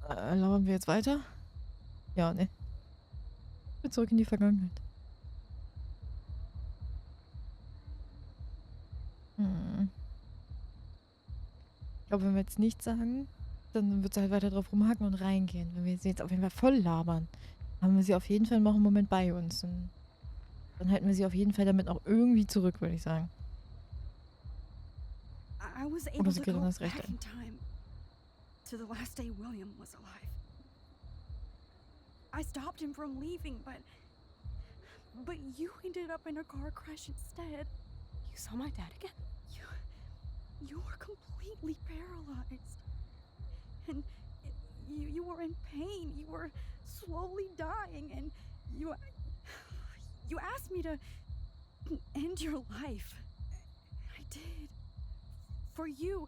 Lauern wir jetzt weiter? Ja, ne. Wir zurück in die Vergangenheit. Hm. Ich glaube, wenn wir jetzt nichts sagen, dann wird sie halt weiter drauf rumhacken und reingehen. Wenn wir sie jetzt auf jeden Fall voll labern, haben wir sie auf jeden Fall noch einen Moment bei uns. Und dann halten wir sie auf jeden Fall damit auch irgendwie zurück, würde ich sagen. I was Oder able sie to geht go dann das Recht back ein. in time to the last day William was alive. I stopped him from leaving, but you ended up in a car crash instead. You saw my dad again? You were completely paralyzed. And you were in pain. You were slowly dying, and you asked me to end your life. I did. For you.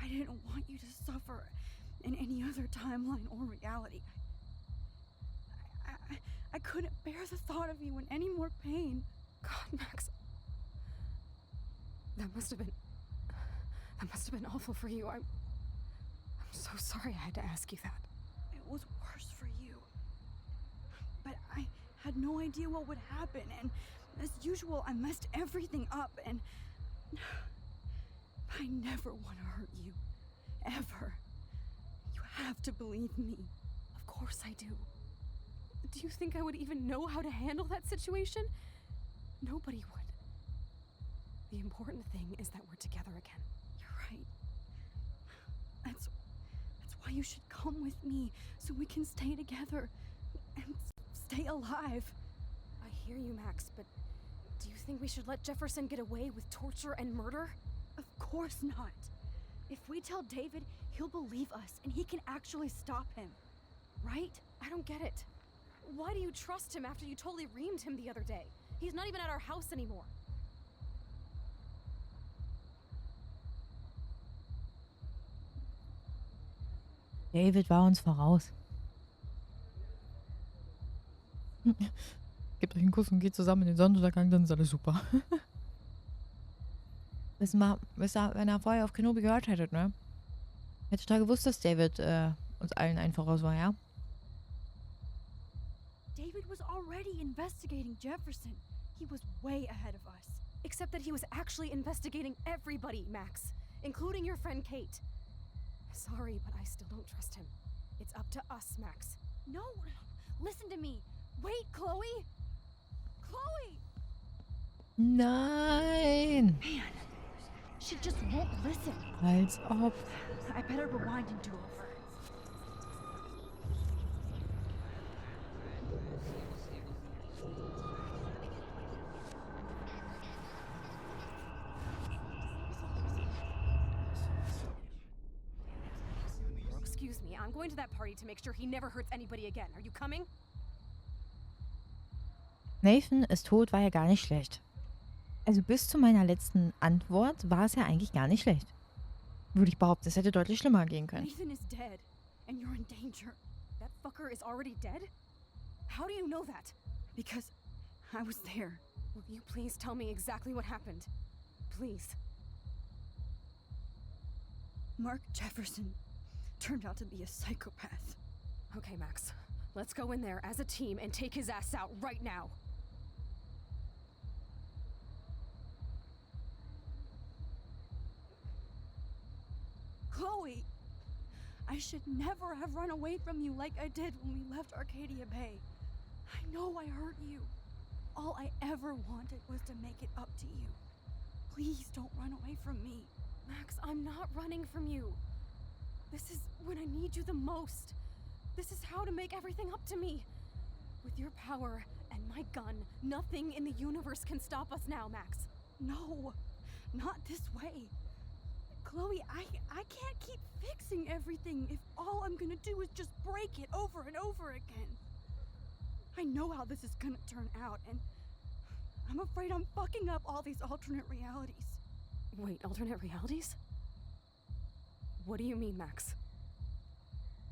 I didn't want you to suffer in any other timeline or reality. I couldn't bear the thought of you in any more pain. God, Max. That must have been awful for you. I'm so sorry I had to ask you that. It was worse for you. But I had no idea what would happen, and as usual, I messed everything up, and I never want to hurt you. Ever. You have to believe me. Of course I do. Do you think I would even know how to handle that situation? Nobody would. The important thing is that we're together again. You're right. That's why you should come with me, so we can stay together and stay alive. I hear you, Max, but do you think we should let Jefferson get away with torture and murder? Of course not. If we tell David, he'll believe us and he can actually stop him. Right? I don't get it. Why do you trust him after you totally reamed him the other day? He's not even at our house anymore. David war uns voraus. Gebt euch einen Kuss und geht zusammen in den Sonnenuntergang, dann ist alles super. Wenn er vorher auf Kenobi gehört hättet, ne? Hättet ihr gewusst, dass David uns allen ein voraus war, ja? David was already investigating Jefferson. He was way ahead of us. Except that he was actually investigating everybody, Max. Including your friend Kate. Sorry, but I still don't trust him. It's up to us, Max. No, listen to me. Wait, Chloe! Chloe! Nein! Man, she just won't listen. Als ob. I better rewind and do over. Excuse me, I'm going to that party to make sure he never hurts anybody again. Are you coming? Nathan ist tot, war ja gar nicht schlecht. Also bis zu meiner letzten Antwort war es ja eigentlich gar nicht schlecht. Würde ich behaupten, es hätte deutlich schlimmer gehen können. Nathan is dead, and you're in danger. That fucker is already dead? How do you know that? Because I was there. Will you please tell me exactly what happened? Please. Mark Jefferson turned out to be a psychopath. Okay, Max. Let's go in there as a team and take his ass out right now. Chloe! I should never have run away from you like I did when we left Arcadia Bay. I know I hurt you. All I ever wanted was to make it up to you. Please don't run away from me. Max, I'm not running from you. This is when I need you the most. This is how to make everything up to me. With your power and my gun, nothing in the universe can stop us now, Max. No, not this way. Chloe, I can't keep fixing everything if all I'm gonna do is just break it over and over again. I know how this is gonna turn out, and I'm afraid I'm fucking up all these alternate realities. Wait, alternate realities? What do you mean, Max?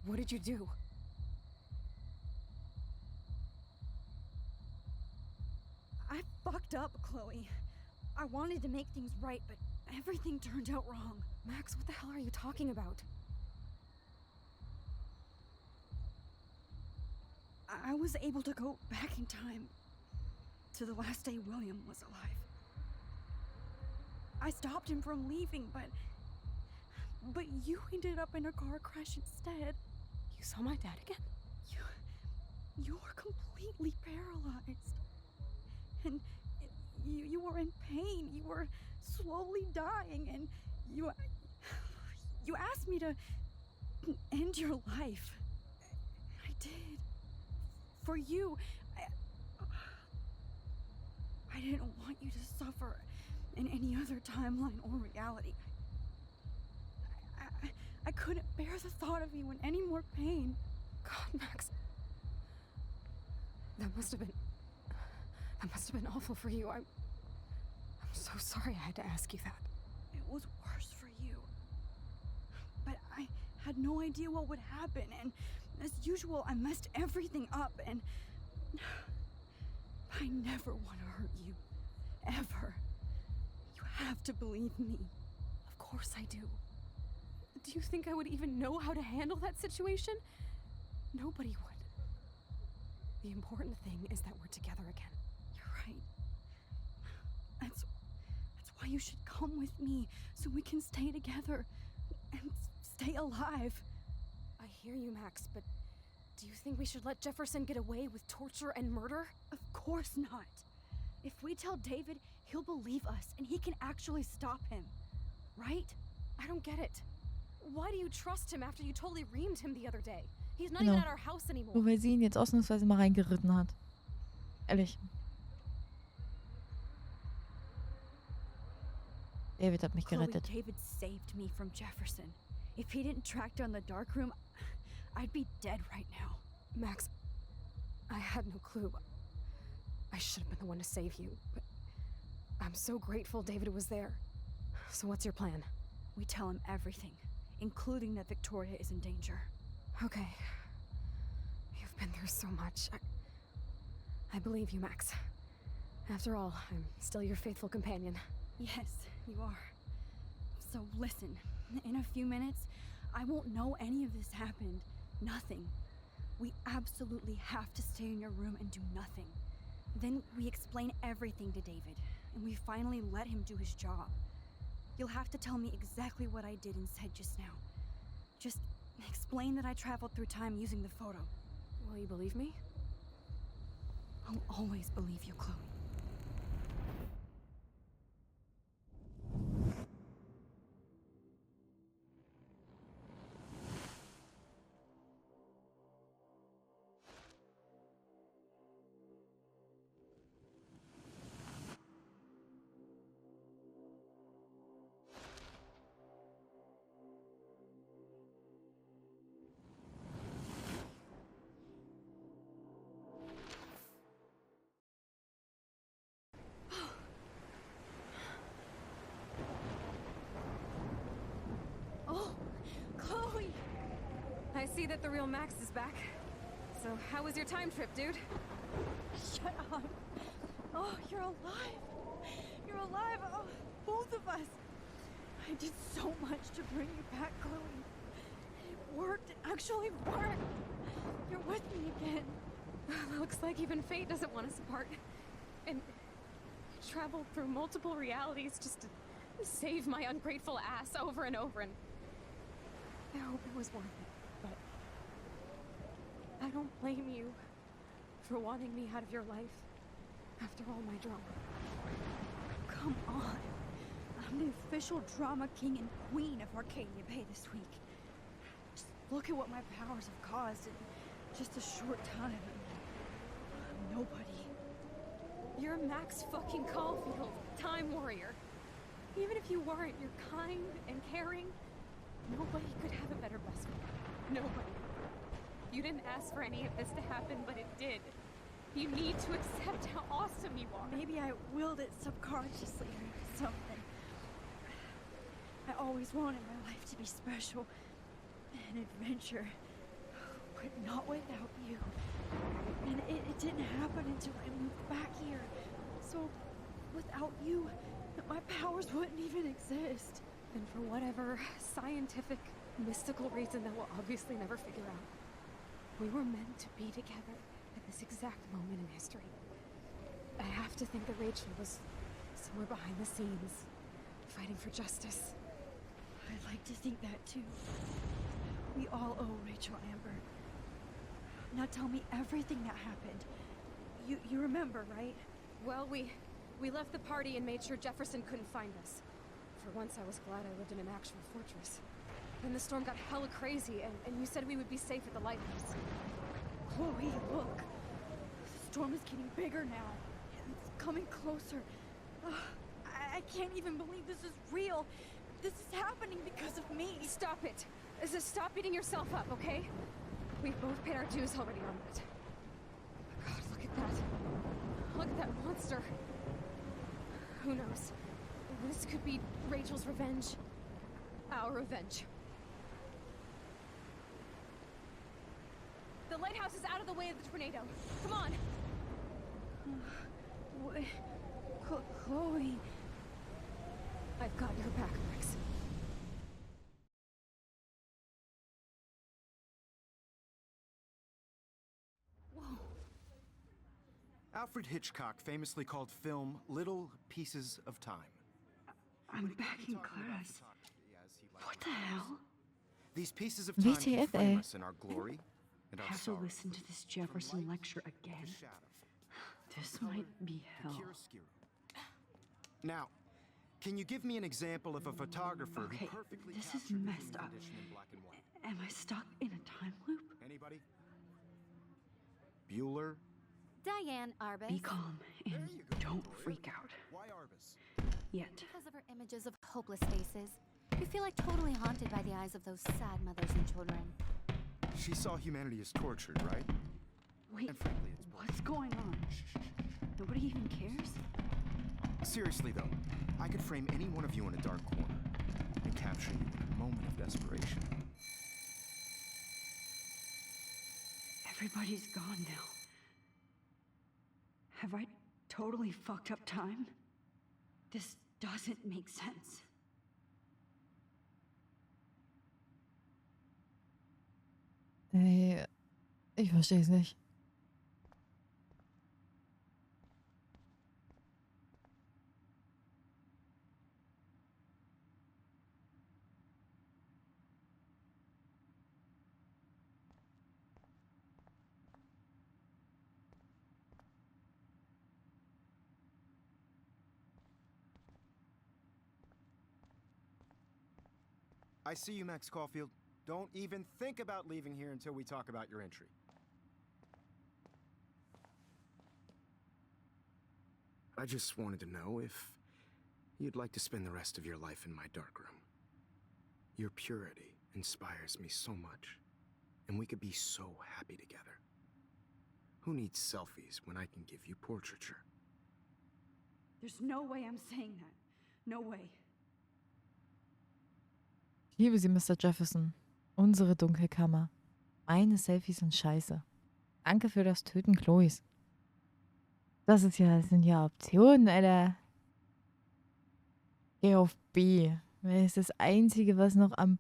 What did you do? I fucked up, Chloe. I wanted to make things right, but everything turned out wrong. Max, what the hell are you talking about? I was able to go back in time to the last day William was alive. I stopped him from leaving, but you ended up in a car crash instead. You saw my dad again? You were completely paralyzed. And you were in pain. You were slowly dying, and you asked me to end your life. I did. For you. I didn't want you to suffer in any other timeline or reality. I couldn't bear the thought of you in any more pain. God, Max. That must have been awful for you. I'm so sorry I had to ask you that. It was worse for you. But I had no idea what would happen, and as usual, I messed everything up, and I never want to hurt you. Ever. You have to believe me. Of course I do. Do you think I would even know how to handle that situation? Nobody would. The important thing is that we're together again. You're right. That's why you should come with me, so we can stay together and stay alive. I hear you, Max, but do you think we should let Jefferson get away with torture and murder? Of course not. If we tell David, he'll believe us, and he can actually stop him. Right? I don't get it. Why do you trust him after you totally reamed him the other day? He's not Genau. even at our house anymore. Nur weil sie ihn jetzt ausnahmsweise mal reingeritten hat. Ehrlich. David hat mich Chloe, gerettet. David saved me from Jefferson. If he didn't track down the dark room, I'd be dead right now. Max, I had no clue. I should have been the one to save you, but I'm so grateful David was there. So what's your plan? We tell him everything, including that Victoria is in danger. Okay. You've been through so much. I believe you, Max. After all, I'm still your faithful companion. Yes, you are. So listen, in a few minutes, I won't know any of this happened. Nothing. We absolutely have to stay in your room and do nothing. Then we explain everything to David, and we finally let him do his job. You'll have to tell me exactly what I did and said just now. Just explain that I traveled through time using the photo. Will you believe me? I'll always believe you, Chloe. Oh, Chloe! I see that the real Max is back. So how was your time trip, dude? Shut up. Oh, you're alive. You're alive. Oh, both of us. I did so much to bring you back, Chloe. It worked. It actually worked. You're with me again. Looks like even fate doesn't want us apart. And traveled through multiple realities just to save my ungrateful ass over and over, and I hope it was worth it, but I don't blame you for wanting me out of your life after all my drama. Come on. I'm the official drama king and queen of Arcadia Bay this week. Just look at what my powers have caused in just a short time. I'm nobody. You're Max fucking Caulfield, Time Warrior. Even if you weren't, you're kind and caring. Nobody could have a better best friend. Nobody. You didn't ask for any of this to happen, but it did. You need to accept how awesome you are. Maybe I willed it subconsciously or something. I always wanted my life to be special. An adventure. But not without you. And it didn't happen until I moved back here. So, without you, that my powers wouldn't even exist. And for whatever scientific, mystical reason that we'll obviously never figure out, we were meant to be together at this exact moment in history. I have to think that Rachel was somewhere behind the scenes, fighting for justice. I'd like to think that too. We all owe Rachel Amber. Now tell me everything that happened. You remember, right? Well, we left the party and made sure Jefferson couldn't find us. For once, I was glad I lived in an actual fortress. Then the storm got hella crazy, and you said we would be safe at the lighthouse. Chloe, look. The storm is getting bigger now. It's coming closer. I can't even believe this is real. This is happening because of me. Stop it. Stop beating yourself up, okay? We've both paid our dues already on that. Oh God, look at that. Look at that monster. Who knows? This could be Rachel's revenge. Our revenge. The lighthouse is out of the way of the tornado. Come on! Chloe... I've got your back, Rex. Whoa. Alfred Hitchcock famously called film little pieces of time. I'm back in class. What the hell? These pieces of time can WTF, frame ey. us in our glory and our I have to sorrow. listen to this Jefferson lecture again. This might be hell. Now, can you give me an example of a photographer Okay, who perfectly this is captured the messed human up. condition in black and white? Am I stuck in a time loop? Anybody? Bueller? Diane Arbus. Be calm and you go, don't Gloria. freak out. Why Arbus? Yet. Because of her images of hopeless faces. You feel like totally haunted by the eyes of those sad mothers and children. She saw humanity as tortured, right? Wait, And frankly, it's what's going on? Nobody even cares? Seriously though, I could frame any one of you in a dark corner and capture you in a moment of desperation. Everybody's gone now. Have I totally fucked up time? This doesn't make sense. Ey, ich verstehe es nicht. I see you, Max Caulfield. Don't even think about leaving here until we talk about your entry. I just wanted to know if you'd like to spend the rest of your life in my darkroom. Your purity inspires me so much, and we could be so happy together. Who needs selfies when I can give you portraiture? There's no way I'm saying that. No way. Ich liebe sie, Mr. Jefferson. Unsere Dunkelkammer. Meine Selfies sind scheiße. Danke für das Töten Chloes. Das sind ja Optionen, Alter. Geh auf B. Das ist das Einzige, was noch am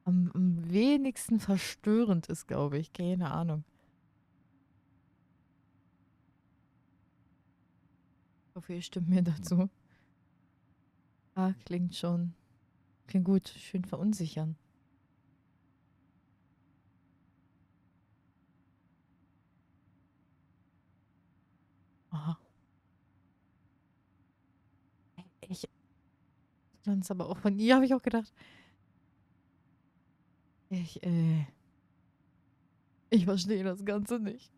wenigsten verstörend ist, glaube ich. Keine Ahnung. Ich hoffe, ihr stimmt mir dazu. Ah, klingt gut. Schön verunsichern. Aha. Dann ist aber auch von ihr, habe ich auch gedacht. Ich verstehe das Ganze nicht.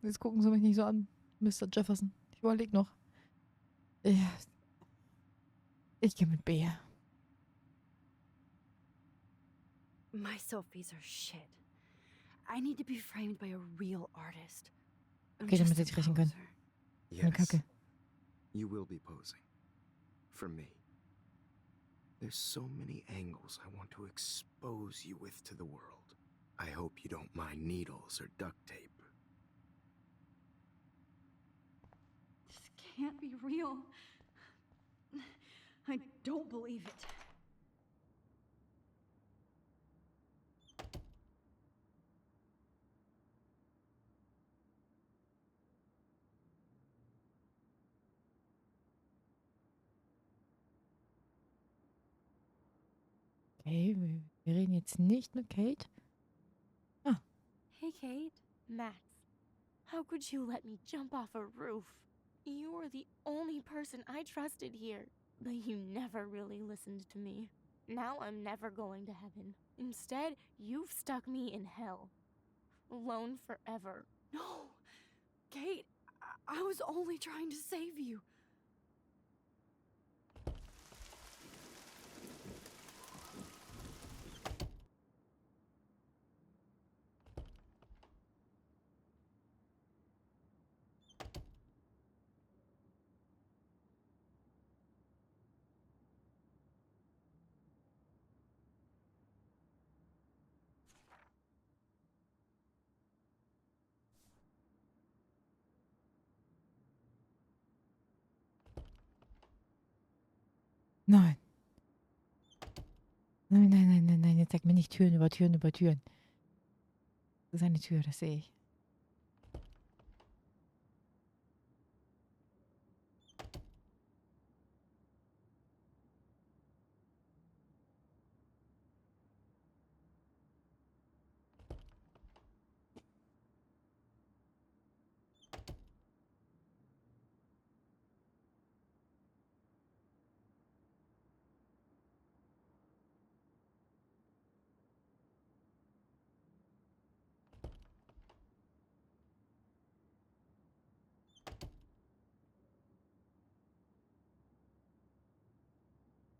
Jetzt gucken Sie mich nicht so an, Mr. Jefferson. Ich überlege noch. Ich gehe mit B. My selfies are shit. I need to be framed by a real artist. I'm Okay, damit just a hätte ich rechnen können. poser. Eine Kacke. You will be posing. For me. There's so many angles I want to expose you with to the world. I hope you don't mind needles or duct tape. This can't be real. I don't believe it. Okay, wir reden jetzt nicht mit Kate. Ah, Hey, Kate. Max, how could you let me jump off a roof? You were the only person I trusted here, but you never really listened to me. Now I'm never going to heaven. Instead, you've stuck me in hell. Alone forever. No! Kate, I was only trying to save you. nein. Nein, nein, nein, nein, nein. Jetzt sag mir nicht Türen über Türen über Türen. Das ist eine Tür, das sehe ich.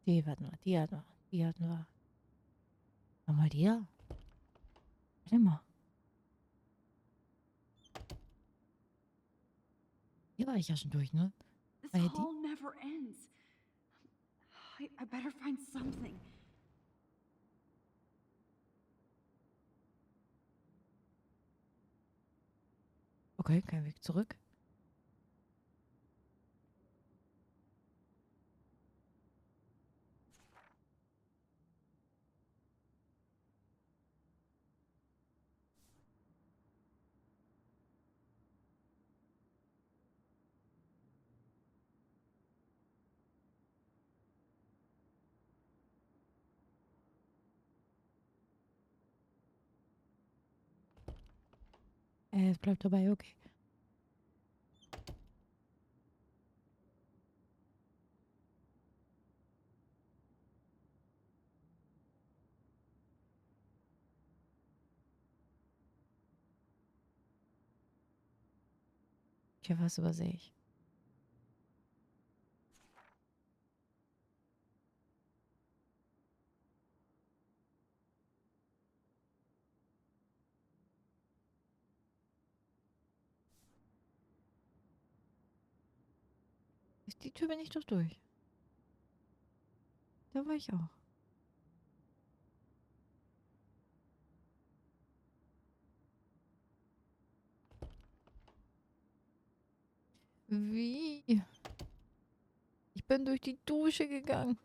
Die hatten wir, die hatten wir, die hatten wir. Haben wir die da? Warte mal. Hier war ich ja schon durch, ne? This War ja die? hall never ends. I better find something. Okay, kein Weg zurück. Es bleibt dabei, okay. Hier was übersehe ich. Die Tür bin ich doch durch. Da war ich auch. Wie? Ich bin durch die Dusche gegangen.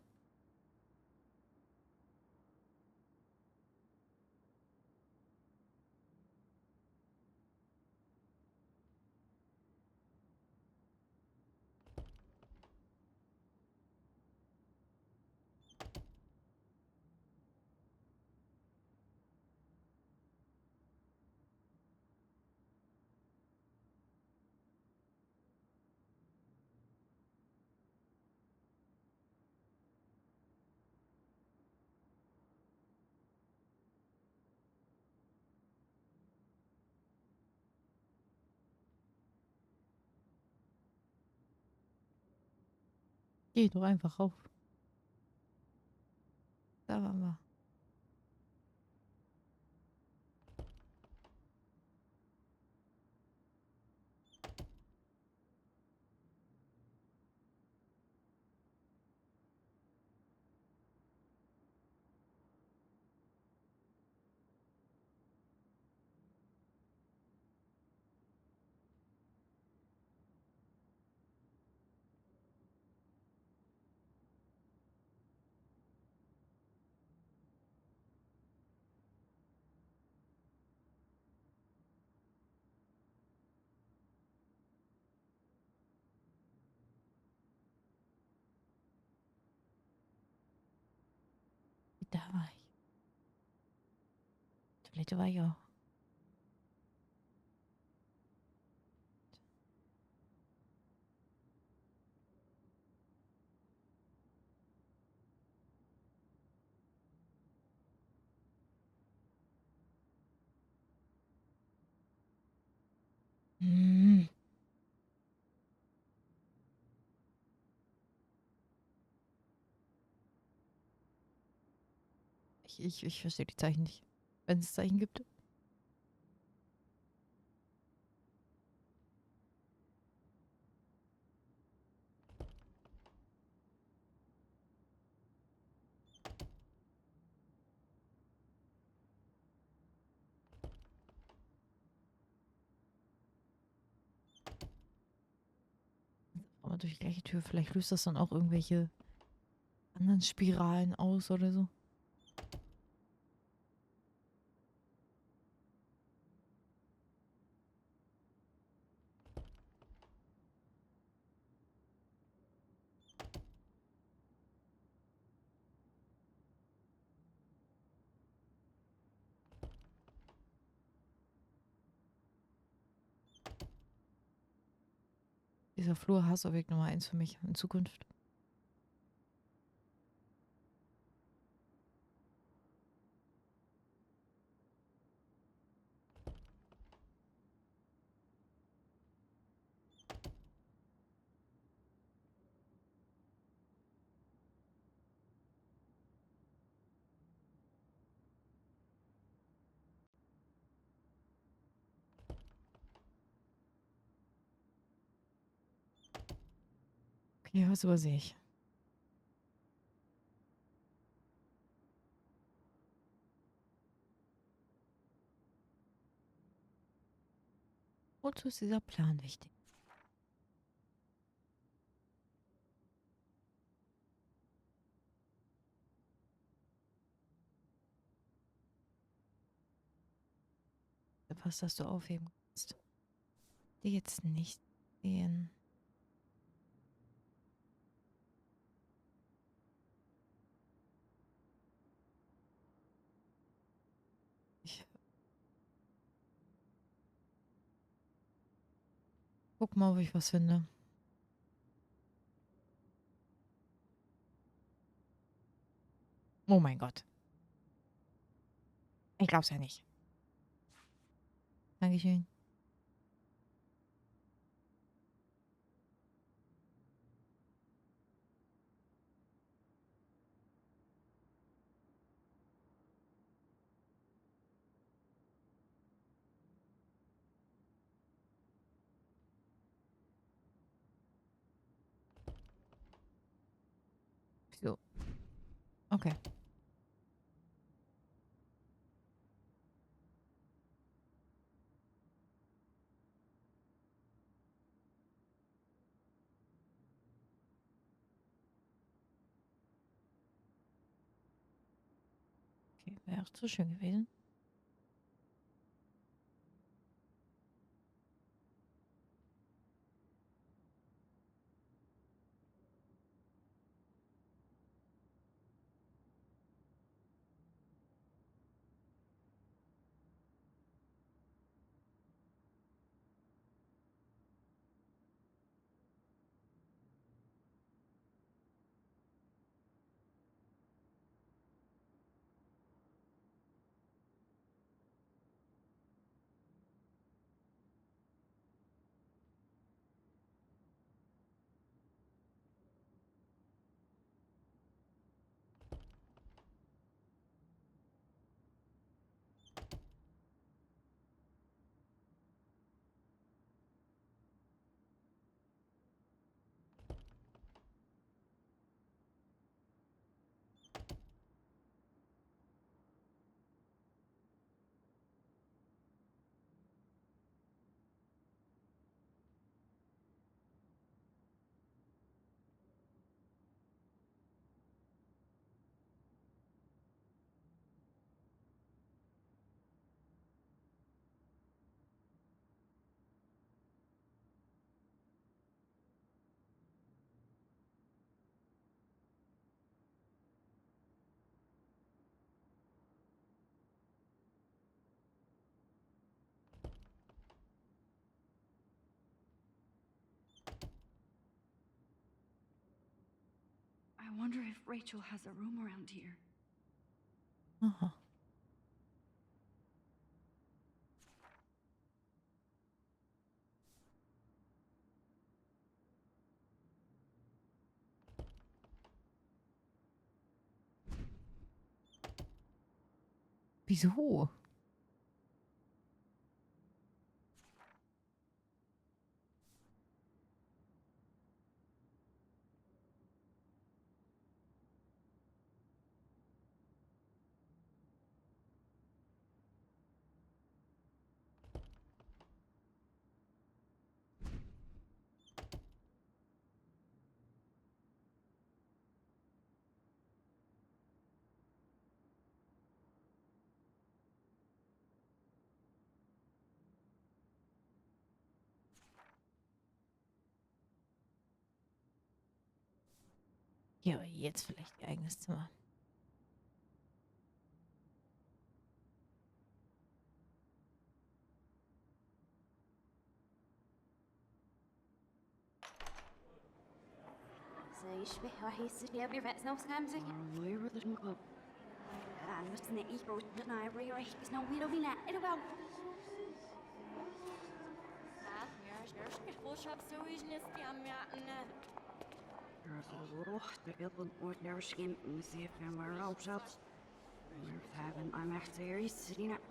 Geh doch einfach rauf. Da waren wir. Da war ich. Toilette war ich auch. Hm. Ich verstehe die Zeichen nicht. Wenn es Zeichen gibt. Aber durch die gleiche Tür. Vielleicht löst das dann auch irgendwelche anderen Spiralen aus oder so. Dieser Flur Hassobjekt Nummer 1 für mich in Zukunft. Okay, was übersehe ich? Wozu ist dieser Plan wichtig? Was, das du aufheben kannst. Die jetzt nicht sehen. Ich guck mal, ob ich was finde. Oh mein Gott. Ich glaub's ja nicht. Dankeschön. So. Okay. Okay, wäre auch zu schön gewesen. I wonder if Rachel has a room around here. Aha. Wieso? Ja, aber jetzt vielleicht ihr eigenes Zimmer. يشبه وحيس لي أبي رأس نوس خامسة Where the club? أنا مش ناقي روت ناي ريح بس نو ويلو بينا إلو باو De illen ooit naar schim en zie ik maar op zat. Maar hebben I'm echt serious sitting up.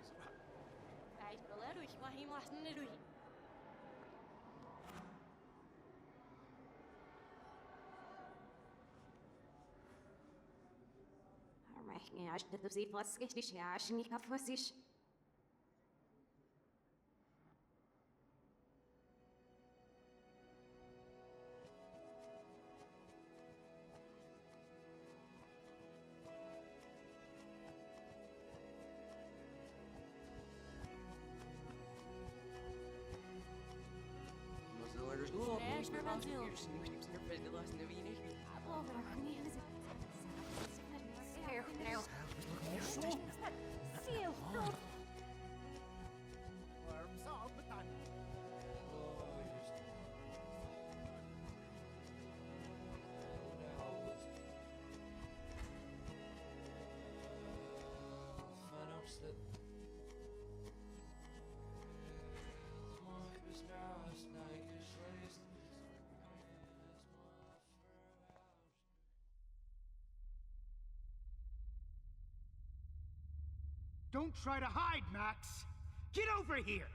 Ja, عشان تدوسي فاسكش يا عشان يكفوسيش Don't try to hide, Max! Get over here!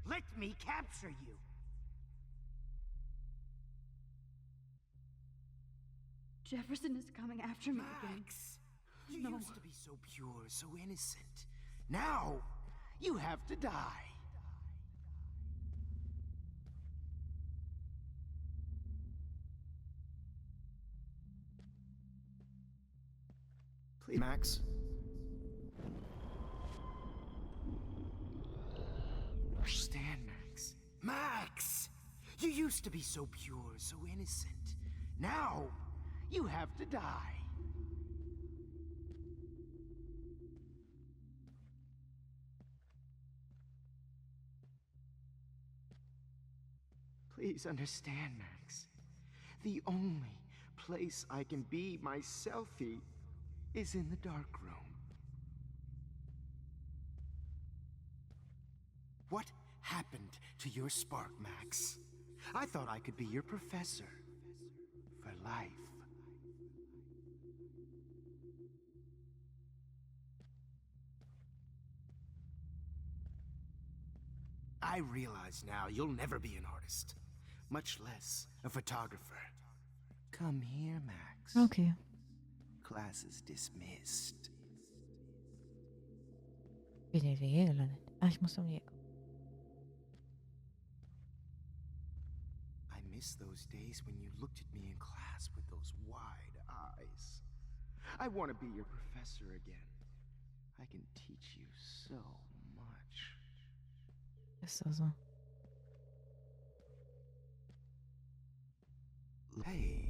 Let me capture you! Jefferson is coming after me again. Max! You used to be so pure, so innocent. Now, you have to die. Please, Max. Understand, Max. Max! You used to be so pure, so innocent. Now, you have to die. Please understand, Max. The only place I can be myselfy is in the dark room. What happened to your spark, Max? I thought I could be your professor. For life. I realize now you'll never be an artist. Much less a photographer. Come here, Max. Okay. Class is dismissed. Bin ich hier gelandet? Ah, ich muss um die Ecke. I miss those days when you looked at me in class with those wide eyes. I want to be your professor again. I can teach you so much. Ist also. Hey,